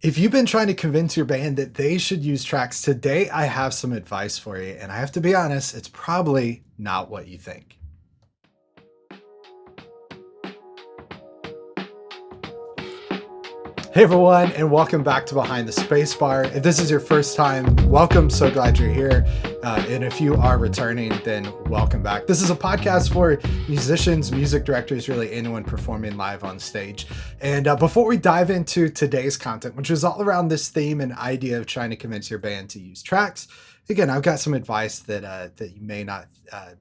If you've been trying to convince your band that they should use tracks, today I have some advice for you. And I have to be honest, it's probably not what you think. Hey everyone, and welcome back to Behind the Spacebar. If this is your first time, welcome. So glad you're here. And if you are returning, then welcome back. This is a podcast for musicians, music directors, really anyone performing live on stage. And before we dive into today's content, which is all around this theme and idea of trying to convince your band to use tracks, again, I've got some advice that you may not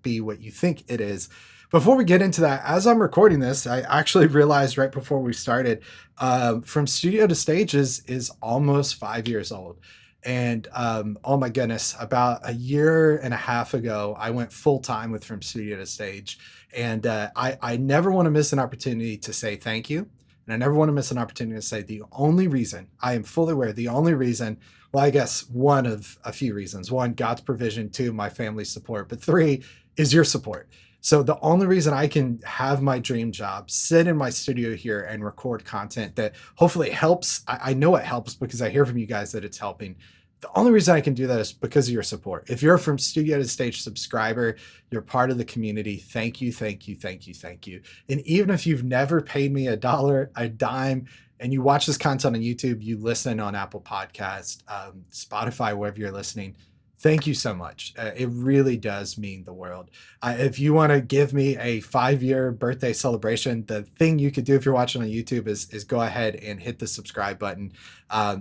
be what you think it is. Before we get into that, as I'm recording this, I actually realized right before we started, From Studio to Stage is almost 5 years old. And oh my goodness, about a year and a half ago, I went full time with From Studio to Stage. And I never want to miss an opportunity to say thank you. And I never want to miss an opportunity to say the only reason, I am fully aware, the only reason, well, I guess one of a few reasons. One, God's provision. Two, my family's support. But three is your support. So the only reason I can have my dream job, sit in my studio here and record content that hopefully helps, I know it helps because I hear from you guys that it's helping. The only reason I can do that is because of your support. If you're a From Studio to Stage subscriber, you're part of the community. Thank you, thank you, thank you, thank you. And even if you've never paid me a dollar, a dime, and you watch this content on YouTube, you listen on Apple Podcast, Spotify, wherever you're listening, thank you so much. It really does mean the world. If you want to give me a 5-year birthday celebration, the thing you could do if you're watching on YouTube is go ahead and hit the subscribe button.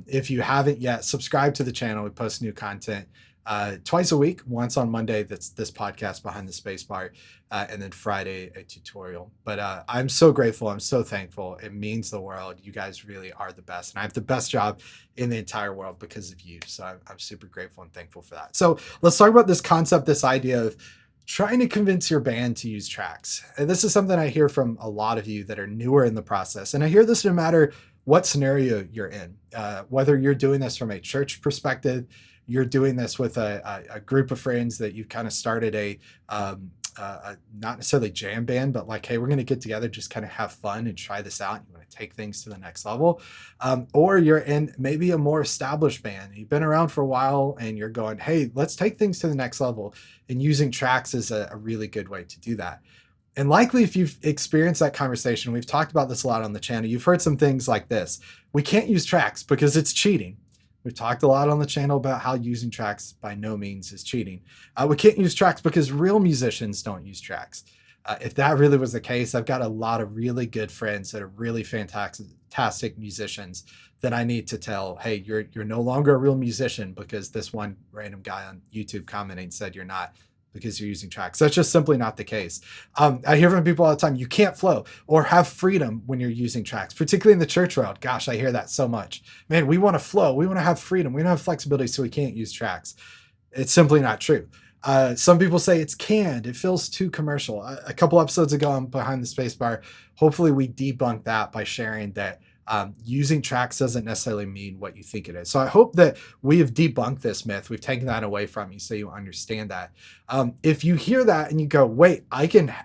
If you haven't yet, subscribe to the channel. We post new content twice a week, once on Monday, that's this podcast Behind the Spacebar, and then Friday, a tutorial. But I'm so grateful. I'm so thankful. It means the world. You guys really are the best. And I have the best job in the entire world because of you. So I'm super grateful and thankful for that. So let's talk about this concept, this idea of trying to convince your band to use tracks. And this is something I hear from a lot of you that are newer in the process. And I hear this no matter what scenario you're in, whether you're doing this from a church perspective, you're doing this with a group of friends that you've kind of started not necessarily jam band, but like, hey, we're going to get together, just kind of have fun and try this out. You want to take things to the next level. Or you're in maybe a more established band. You've been around for a while and you're going, hey, let's take things to the next level. And using tracks is a really good way to do that. And likely if you've experienced that conversation, we've talked about this a lot on the channel, you've heard some things like this. We can't use tracks because it's cheating. We've talked a lot on the channel about how using tracks by no means is cheating. We can't use tracks because real musicians don't use tracks. If that really was the case, I've got a lot of really good friends that are really fantastic musicians that I need to tell, hey, you're no longer a real musician because this one random guy on YouTube commenting said you're not, because you're using tracks. That's just simply not the case. I hear from people all the time, you can't flow or have freedom when you're using tracks, particularly in the church world. Gosh, I hear that so much. Man, we want to flow. We want to have freedom. We don't have flexibility, so we can't use tracks. It's simply not true. Some people say it's canned. It feels too commercial. A couple episodes ago on Behind the Spacebar, hopefully we debunked that by sharing that using tracks doesn't necessarily mean what you think it is. So I hope that we have debunked this myth. We've taken that away from you so you understand that. If you hear that and you go, wait, I can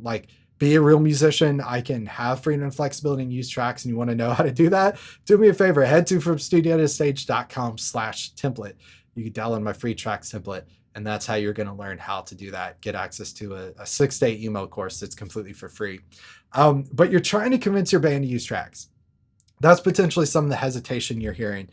like be a real musician, I can have freedom and flexibility and use tracks, and you want to know how to do that, do me a favor, head to FromStudioToStage.com/template. You can download my free tracks template. And that's how you're going to learn how to do that. Get access to a 6-day email course that's completely for free. But you're trying to convince your band to use tracks. That's potentially some of the hesitation you're hearing.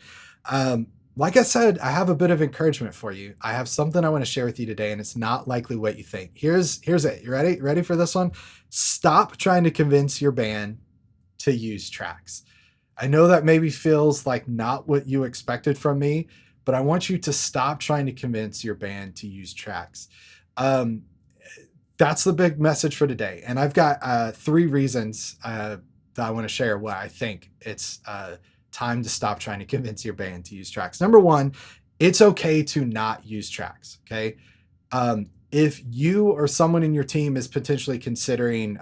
Like I said, I have a bit of encouragement for you. I have something I want to share with you today, and it's not likely what you think. Here's it. You ready? Ready for this one? Stop trying to convince your band to use tracks. I know that maybe feels like not what you expected from me, but I want you to stop trying to convince your band to use tracks. That's the big message for today. And I've got 3 reasons that I want to share why I think it's time to stop trying to convince your band to use tracks. Number 1, it's okay to not use tracks. Okay. If you or someone in your team is potentially considering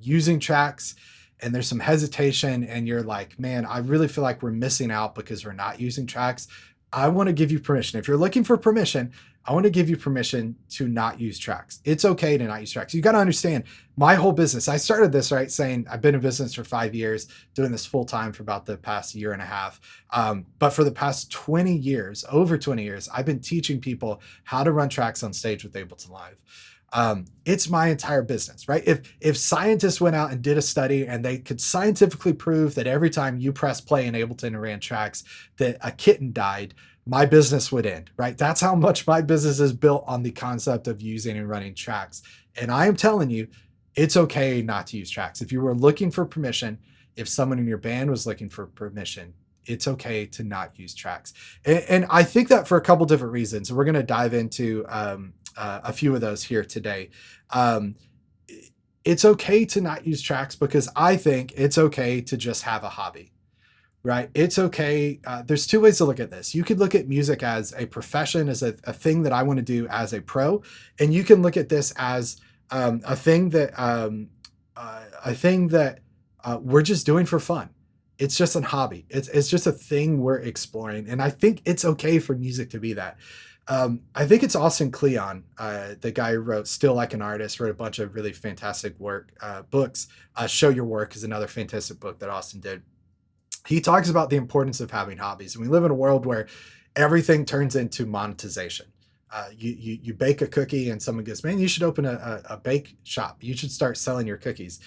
using tracks and there's some hesitation and you're like, man, I really feel like we're missing out because we're not using tracks, I want to give you permission. If you're looking for permission, I want to give you permission to not use tracks. It's okay to not use tracks. You got to understand my whole business. I started this, right, saying I've been in business for 5 years, doing this full time for about the past year and a half. But for the past 20 years, over 20 years, I've been teaching people how to run tracks on stage with Ableton Live. It's my entire business, right? If scientists went out and did a study and they could scientifically prove that every time you press play in Ableton and ran tracks, that a kitten died, my business would end, right? That's how much my business is built on the concept of using and running tracks. And I am telling you, it's okay not to use tracks. If you were looking for permission, if someone in your band was looking for permission, it's okay to not use tracks. And I think that for a couple different reasons. We're going to dive into a few of those here today. It's okay to not use tracks because I think it's okay to just have a hobby, right? It's okay. There's two ways to look at this. You could look at music as a profession, as a thing that I want to do as a pro, and you can look at this as a thing that we're just doing for fun. It's just a hobby. It's just a thing we're exploring, and I think it's okay for music to be that. I think it's Austin Kleon, the guy who wrote Still Like an Artist, wrote a bunch of really fantastic books. Show Your Work is another fantastic book that Austin did. He talks about the importance of having hobbies. And we live in a world where everything turns into monetization. You bake a cookie and someone goes, man, you should open a bake shop. You should start selling your cookies.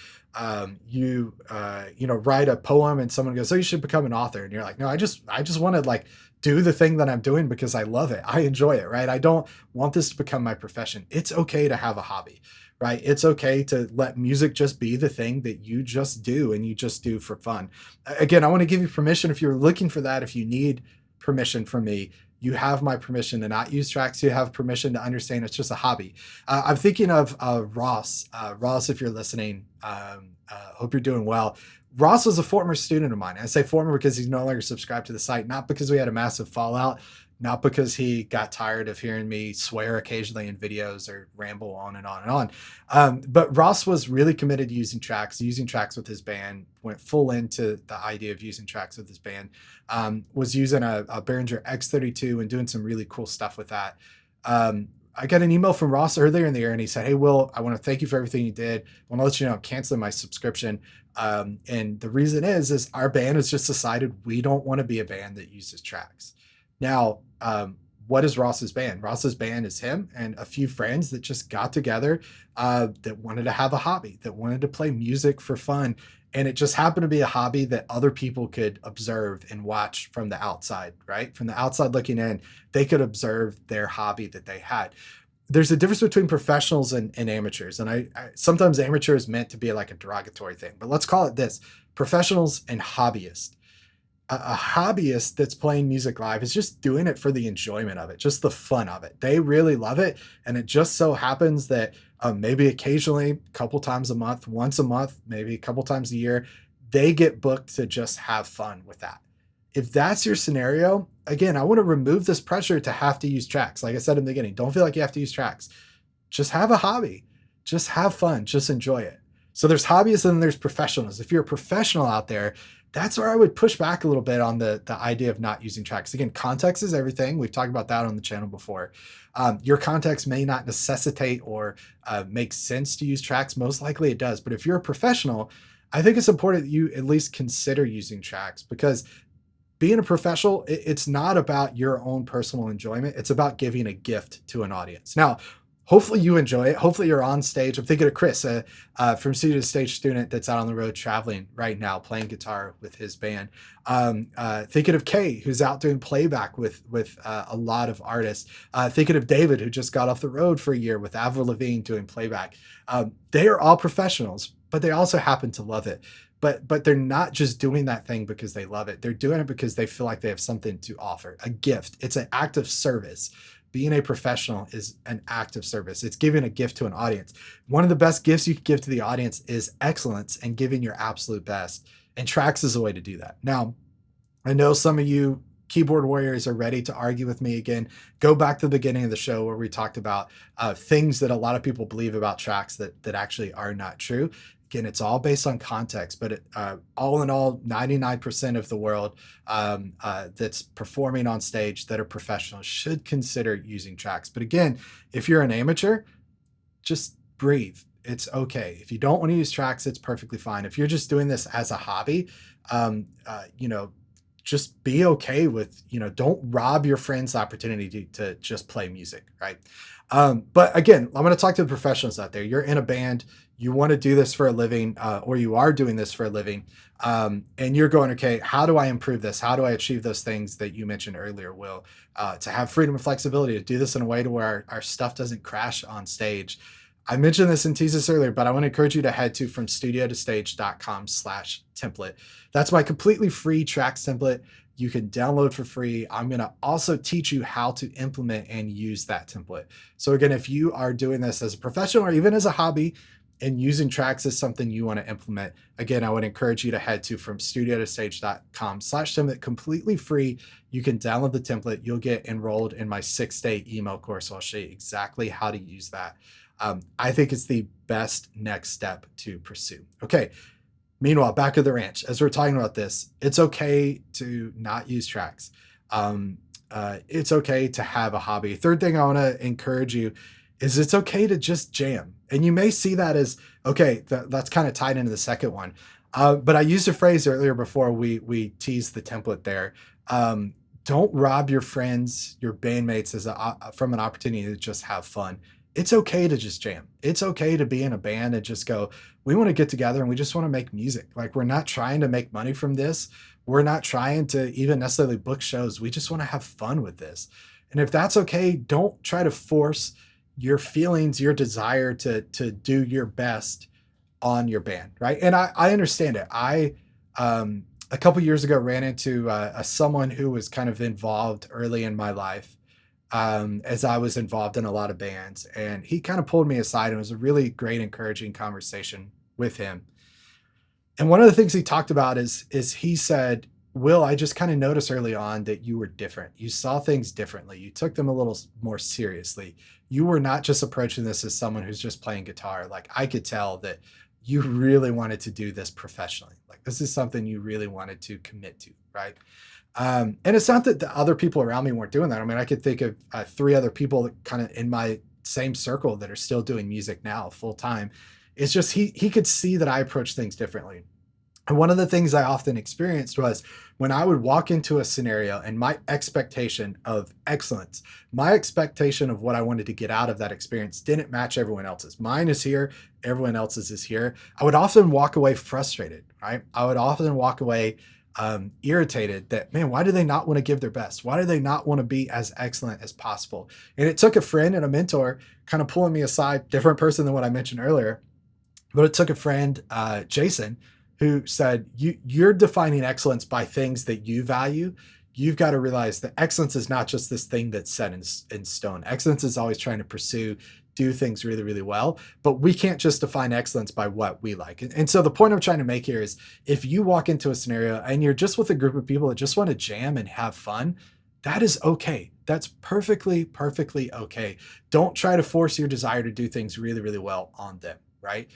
You write a poem and someone goes, oh, you should become an author. And you're like, no, I just want to like do the thing that I'm doing because I love it. I enjoy it, right? I don't want this to become my profession. It's okay to have a hobby, right? It's okay to let music just be the thing that you just do and you just do for fun. Again, I want to give you permission if you're looking for that, if you need permission from me, you have my permission to not use tracks. You have permission to understand it's just a hobby. I'm thinking of Ross. Ross, if you're listening, hope you're doing well. Ross was a former student of mine. I say former because he's no longer subscribed to the site, not because we had a massive fallout, not because he got tired of hearing me swear occasionally in videos or ramble on and on and on. But Ross was really committed to using tracks with his band, went full into the idea of using tracks with his band, was using a Behringer X32 and doing some really cool stuff with that. I got an email from Ross earlier in the year and he said, hey, Will, I want to thank you for everything you did. I want to let you know I'm canceling my subscription. And the reason is our band has just decided we don't want to be a band that uses tracks. Now, what is Ross's band? Ross's band is him and a few friends that just got together that wanted to have a hobby, that wanted to play music for fun. And it just happened to be a hobby that other people could observe and watch from the outside, right? From the outside looking in, they could observe their hobby that they had. There's a difference between professionals and amateurs. And I sometimes amateur is meant to be like a derogatory thing, but let's call it this: professionals and hobbyists. A hobbyist that's playing music live is just doing it for the enjoyment of it, just the fun of it. They really love it. And it just so happens that maybe occasionally, a couple times a month, once a month, maybe a couple times a year, they get booked to just have fun with that. If that's your scenario, again, I want to remove this pressure to have to use tracks. Like I said in the beginning, don't feel like you have to use tracks. Just have a hobby. Just have fun. Just enjoy it. So there's hobbyists and then there's professionals. If you're a professional out there, that's where I would push back a little bit on the idea of not using tracks. Again, context is everything. We've talked about that on the channel before. Your context may not necessitate or make sense to use tracks. Most likely it does. But if you're a professional, I think it's important that you at least consider using tracks, because being a professional, it's not about your own personal enjoyment. It's about giving a gift to an audience. Now, hopefully you enjoy it. Hopefully you're on stage. I'm thinking of Chris from Studio to Stage student that's out on the road traveling right now, playing guitar with his band. Thinking of Kay, who's out doing playback with a lot of artists. Thinking of David, who just got off the road for a year with Avril Lavigne doing playback. They are all professionals, but they also happen to love it. But they're not just doing that thing because they love it. They're doing it because they feel like they have something to offer, a gift. It's an act of service. Being a professional is an act of service. It's giving a gift to an audience. One of the best gifts you can give to the audience is excellence and giving your absolute best. And tracks is a way to do that. Now, I know some of you keyboard warriors are ready to argue with me again. Go back to the beginning of the show where we talked about things that a lot of people believe about tracks that actually are not true. again, it's all based on context, but all in all, 99% of the world that's performing on stage that are professionals should consider using tracks. But again, if you're an amateur, just breathe. It's okay. If you don't want to use tracks, it's perfectly fine. If you're just doing this as a hobby, you know, just be okay with, you know, don't rob your friends the opportunity to just play music, right? But again, I'm going to talk to the professionals out there. You're in a band, you want to do this for a living, or you are doing this for a living, and you're going, okay, how do I improve this? How do I achieve those things that you mentioned earlier, Will? To have freedom and flexibility, to do this in a way to where our stuff doesn't crash on stage. I mentioned this in teases earlier, but I want to encourage you to head to fromstudiotostage.com/template. That's my completely free tracks template. You can download for free. I'm going to also teach you how to implement and use that template. So again, if you are doing this as a professional or even as a hobby and using tracks is something you want to implement, again, I would encourage you to head to fromstudiotostage.com/template, completely free. You can download the template. You'll get enrolled in my 6-day email course. I'll show you exactly how to use that. I think it's the best next step to pursue. Okay. Meanwhile, back at the ranch, as we're talking about this, it's okay to not use tracks. It's okay to have a hobby. Third thing I want to encourage you is it's okay to just jam. And you may see that as, okay, that's kind of tied into the second one. But I used a phrase earlier before we teased the template there. Don't rob your friends, your bandmates from an opportunity to just have fun. It's okay to just jam. It's okay to be in a band and just go, we want to get together and we just want to make music. Like, we're not trying to make money from this. We're not trying to even necessarily book shows. We just want to have fun with this. And if that's okay, don't try to force your feelings, your desire to do your best on your band, right? And I understand it. I a couple years ago ran into someone who was kind of involved early in my life, as I was involved in a lot of bands. And he kind of pulled me aside, and it was a really great, encouraging conversation with him. And one of the things he talked about is he said, Will, I just kind of noticed early on that you were different. You saw things differently. You took them a little more seriously. You were not just approaching this as someone who's just playing guitar. Like, I could tell that you really wanted to do this professionally. Like, this is something you really wanted to commit to, right? And it's not that the other people around me weren't doing that. I mean, I could think of 3 other people kind of in my same circle that are still doing music now full time. It's just he could see that I approach things differently. And one of the things I often experienced was when I would walk into a scenario and my expectation of excellence, my expectation of what I wanted to get out of that experience didn't match everyone else's. Mine is here, everyone else's is here. I would often walk away frustrated, right? I would often walk away irritated that, man, why do they not want to give their best? Why do they not want to be as excellent as possible? And it took a friend and a mentor kind of pulling me aside, different person than what I mentioned earlier, but it took a friend, Jason, who said, you're defining excellence by things that you value. You've got to realize that excellence is not just this thing that's set in stone. Excellence is always trying to pursue, do things really, really well, but we can't just define excellence by what we like. And so the point I'm trying to make here is, if you walk into a scenario and you're just with a group of people that just want to jam and have fun, that is okay. That's perfectly, perfectly okay. Don't try to force your desire to do things really, really well on them, right?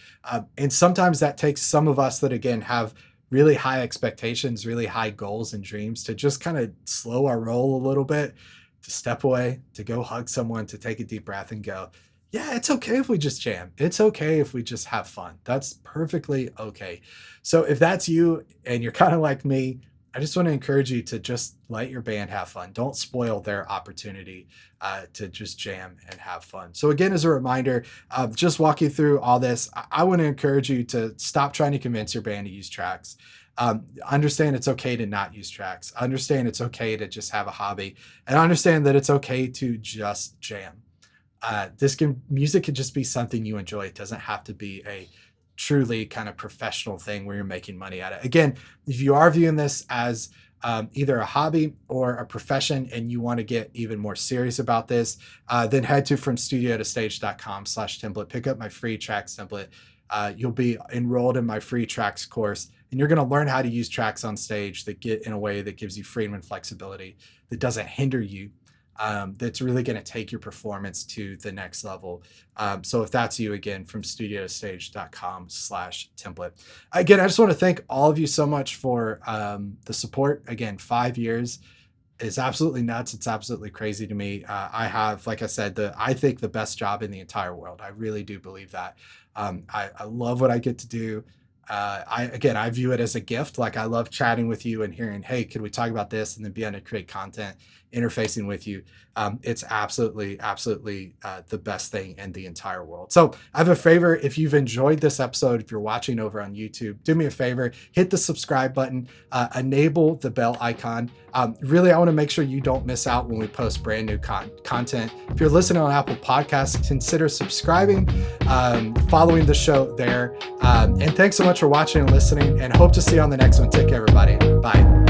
And sometimes that takes some of us that, again, have really high expectations, really high goals and dreams, to just kind of slow our roll a little bit, to step away, to go hug someone, to take a deep breath and go, yeah, it's okay if we just jam. It's okay if we just have fun. That's perfectly okay. So if that's you and you're kind of like me, I just want to encourage you to just let your band have fun. Don't spoil their opportunity to just jam and have fun. So again, as a reminder, just walking through all this, I want to encourage you to stop trying to convince your band to use tracks. Understand it's okay to not use tracks. Understand it's okay to just have a hobby, and understand that it's okay to just jam. Music can just be something you enjoy. It doesn't have to be a truly kind of professional thing where you're making money at it. Again, if you are viewing this as either a hobby or a profession and you want to get even more serious about this, then head to fromstudiotostage.com/template, pick up my free tracks template. You'll be enrolled in my free tracks course, and you're going to learn how to use tracks on stage that get in a way that gives you freedom and flexibility, that doesn't hinder you, that's really going to take your performance to the next level. So if that's you, again, from studiostage.com/template. Again, I just want to thank all of you so much for the support. Again, 5 years is absolutely nuts. It's absolutely crazy to me. I have, like I said, I think the best job in the entire world. I really do believe that. I love what I get to do. I view it as a gift. Like, I love chatting with you and hearing, hey, could we talk about this? And then being able to create content, interfacing with you. It's absolutely the best thing in the entire world. So I have a favor. If you've enjoyed this episode, if you're watching over on YouTube, do me a favor, hit the subscribe button, enable the bell icon. Really, I want to make sure you don't miss out when we post brand new content. If you're listening on Apple Podcasts, consider subscribing, following the show there. And thanks so much for watching and listening, and hope to see you on the next one. Take care, everybody. Bye.